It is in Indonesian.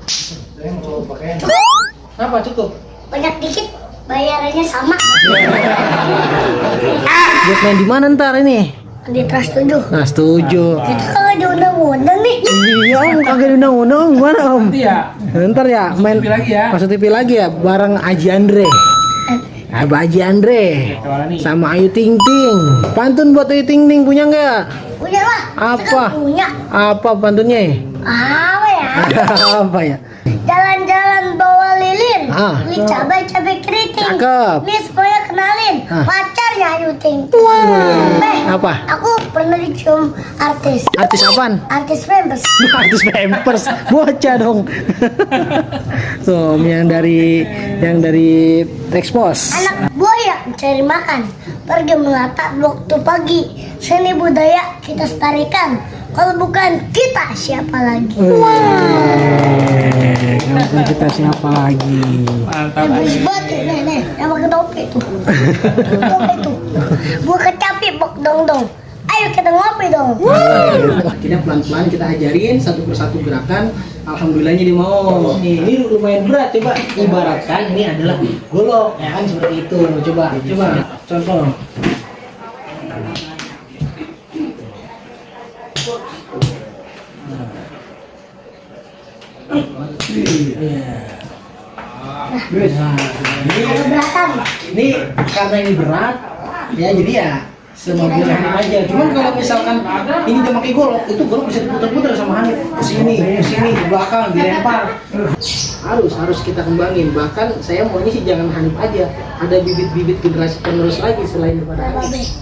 Saya mau pakaian. Apa cukup? Banyak dikit, bayarannya sama. Buat main di mana ntar ini? Di Trans 7. Nah, setuju. Kita kagak diundang-undang nih. Iya om, kagak diundang-undang gimana om? Nanti ya. Ntar ya main TV lagi ya. masuk TV lagi ya bareng Aji Andre. Abah Aji Andre sama Ayu Ting Ting. Pantun buat Ayu Ting Ting punya nggak? Punya lah. Apa? Kita kan punya. Apa pantunnya? Apa ya? Apa ya? Jalan-jalan bawa lilin. Beli cabai-cabai keriting. Cakep. Nih semuanya kenalin. Pacarnya Ayu Ting. Apa? Aku pernah dicium artis. Artis apaan? Artis Pampers. Artis Pampers, bocah dong. Tuh, yang dari Expos. Anak buaya mencari makan, pergi melata waktu pagi. Seni budaya kita lestarikan. Kalau bukan kita siapa lagi? Bukan kita siapa lagi? Mantap. Habis banget nih, yang pakai topi tuh. Topi tuh. Gua kecapi bok dong. Ayo kita ngopi dong. Kita pelan-pelan kita ajarin satu persatu gerakan. Alhamdulillahnya dia mau. Ini lumayan berat, coba ibaratkan ini adalah golok, ya kan seperti itu. Coba contoh. Ini karena ini berat, ya jadi ya semampunya Hanif aja. Cuman kalau misalkan ini udah pakai golok, itu golok bisa diputar-putar sama Hanif ke sini, ke belakang, dilempar. Harus kita kembangin. Bahkan saya maunya sih jangan Hanif aja, ada bibit-bibit generasi penerus lagi selain daripada Hanif.